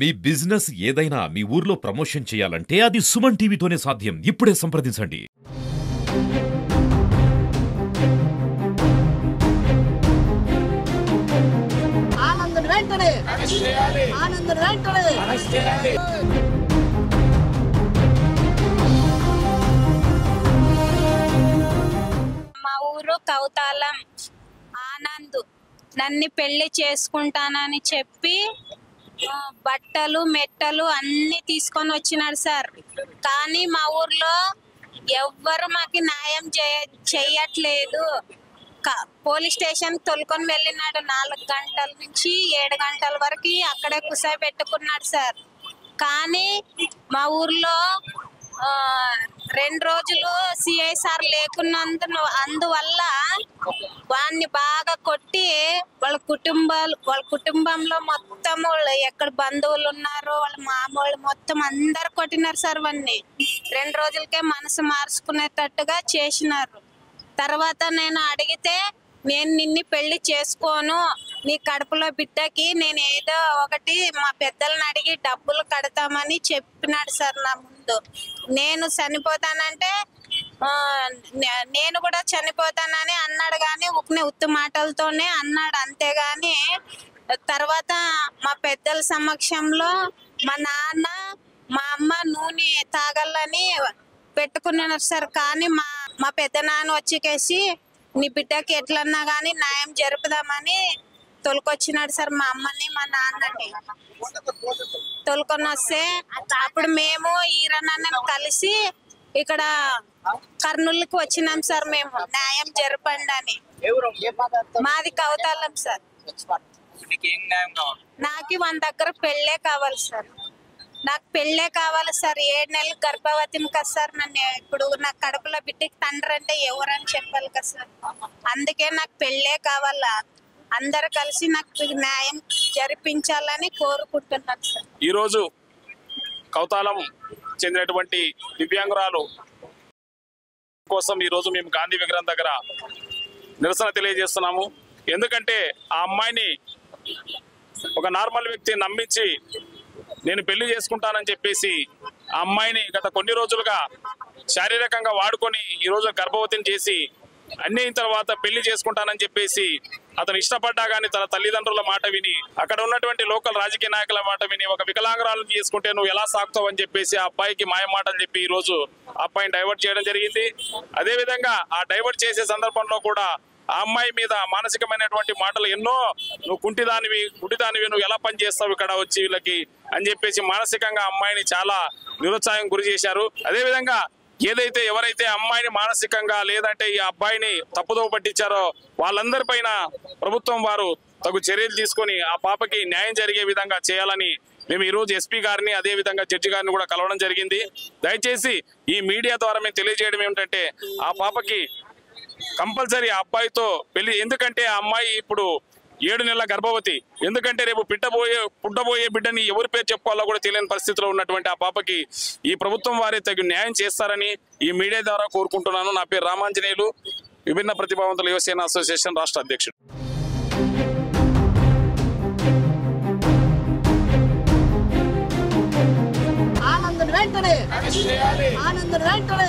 మీ business ఏదైనా మీ ఊర్లో promotion చేయాలంటే అది సుమన్ టీవీతోనే సాధ్యం. ఇప్పుడే సంప్రదించండి. ఆనందం వెంటనే ఆనందం వెంటనే మా ఊరు కౌతాలం ఆనంద్ నన్ను పెళ్లి చేసుకుంటానని చెప్పి బట్టలు మెట్టలు అన్ని తీసుకొని వచ్చినాడు సార్. కానీ మా ఊర్లో ఎవ్వరు మాకు న్యాయం చేయట్లేదు. Police station తొలుకొని వెళ్ళినాడు. 4 గంటల నుంచి 7 గంటల వరకు అక్కడే కూర్చోబెట్టుకున్నాడు సార్. కానీ మా ఊర్లో 2 రోజులు సిఐ సార్ అందువల్ల వాడిని బాగా కొట్టి వాళ్ళ కుటుంబంలో మొత్తం ఎక్కడ బంధువులు ఉన్నారో వాళ్ళ మామూలు మొత్తం అందరు కొట్టినారు సార్. వాడిని 2 రోజులకే మనసు మార్చుకునేటట్టుగా చేసినారు. తర్వాత నేను అడిగితే నేను నిన్ను పెళ్లి చేసుకోను, నీ కడుపులో బిడ్డకి నేను ఏదో ఒకటి మా పెద్దలను అడిగి డబ్బులు కడతామని చెప్పినాడు సార్ నా ముందు. నేను చనిపోతానంటే నేను కూడా చనిపోతానని అన్నాడు. కానీ ఉత్తు మాటలతోనే అన్నాడు, అంతేగాని తర్వాత మా పెద్దల సమక్షంలో మా నాన్న మా అమ్మ నూనె తాగాలని పెట్టుకున్నారు సార్. కానీ మా పెద్ద నాన్న వచ్చేకేసి నీ బిడ్డకి ఎట్లన్నా కానీ న్యాయం జరుపుదామని తొలకొచ్చినాడు సార్. మా అమ్మని మా నాన్నని తొలుకొని వస్తే అప్పుడు మేము ఈరన్నని కలిసి ఇక్కడ కర్నూలుకి వచ్చినాం సార్. మేము న్యాయం జరపండి అని. మాది కౌతాలం సార్. నాకు మన దగ్గర పెళ్ళే కావాలి సార్. నాకు పెళ్ళే కావాలి సార్. 7 నెలలు గర్భవతిని కదా సార్. నన్ను ఇప్పుడు నా కడుపులో బిడ్డకి తండ్రి అంటే ఎవరని చెప్పాలి కదా సార్. అందుకే నాకు పెళ్ళే కావాలా. అందరు కలిసి నాకు న్యాయం జరిపించాలని కోరుకుంటున్నాను సార్. ఈరోజు కౌతాలం చెందినటువంటి దివ్యాంగురాలు కోసం ఈరోజు మేము గాంధీ విగ్రహం దగ్గర నిరసన తెలియజేస్తున్నాము. ఎందుకంటే ఆ అమ్మాయిని ఒక నార్మల్ వ్యక్తి నమ్మించి నేను పెళ్లి చేసుకుంటానని చెప్పేసి ఆ అమ్మాయిని గత కొన్ని రోజులుగా శారీరకంగా వాడుకొని ఈరోజు గర్భవతిని చేసి అన్ని అయిన తర్వాత పెళ్లి చేసుకుంటానని చెప్పేసి అతను ఇష్టపడ్డా కానీ తన తల్లిదండ్రుల మాట విని అక్కడ ఉన్నటువంటి లోకల్ రాజకీయ నాయకుల మాట విని ఒక వికలాంగురాలను చేసుకుంటే నువ్వు ఎలా సాగుతావు అని చెప్పేసి ఆ అబ్బాయికి మాయ మాటలు చెప్పి ఈ రోజు ఆ అబ్బాయిని డైవర్ట్ చేయడం జరిగింది. అదేవిధంగా ఆ డైవర్ట్ చేసే సందర్భంలో కూడా ఆ అమ్మాయి మీద మానసికమైనటువంటి మాటలు ఎన్నో, నువ్వు గుడ్డిదానివి నువ్వు ఎలా పని చేస్తావు ఇక్కడ వచ్చి వీళ్ళకి అని చెప్పేసి మానసికంగా అమ్మాయిని చాలా నిరుత్సాహం గురి చేశారు. అదేవిధంగా ఏదైతే ఎవరైతే అమ్మాయిని మానసికంగా లేదంటే ఈ అబ్బాయిని తప్పుదోవ పట్టించారో వాళ్ళందరిపైన ప్రభుత్వం వారు తగు చర్యలు తీసుకొని ఆ పాపకి న్యాయం జరిగే విధంగా చేయాలని మేము ఈరోజు ఎస్పీ గారిని అదేవిధంగా జడ్జి గారిని కూడా కలవడం జరిగింది. దయచేసి ఈ మీడియా ద్వారా మేము తెలియజేయడం ఏమిటంటే ఆ పాపకి కంపల్సరీ ఆ అబ్బాయితో పెళ్లి. ఎందుకంటే ఆ అమ్మాయి ఇప్పుడు 7 నెలల గర్భవతి. ఎందుకంటే రేపు పుట్టబోయే బిడ్డని ఎవరి పేరు చెప్పుకోవాలో కూడా తెలియని పరిస్థితిలో ఉన్నటువంటి ఆ పాపకి ఈ ప్రభుత్వం వారే తగు న్యాయం చేస్తారని ఈ మీడియా ద్వారా కోరుకుంటున్నాను. నా పేరు రామాంజనేయులు, విభిన్న ప్రతిభావంతుల యువసేన అసోసియేషన్ రాష్ట్ర అధ్యక్షుడు. ఆనందం వెంటనే ఆనందం వెంటనే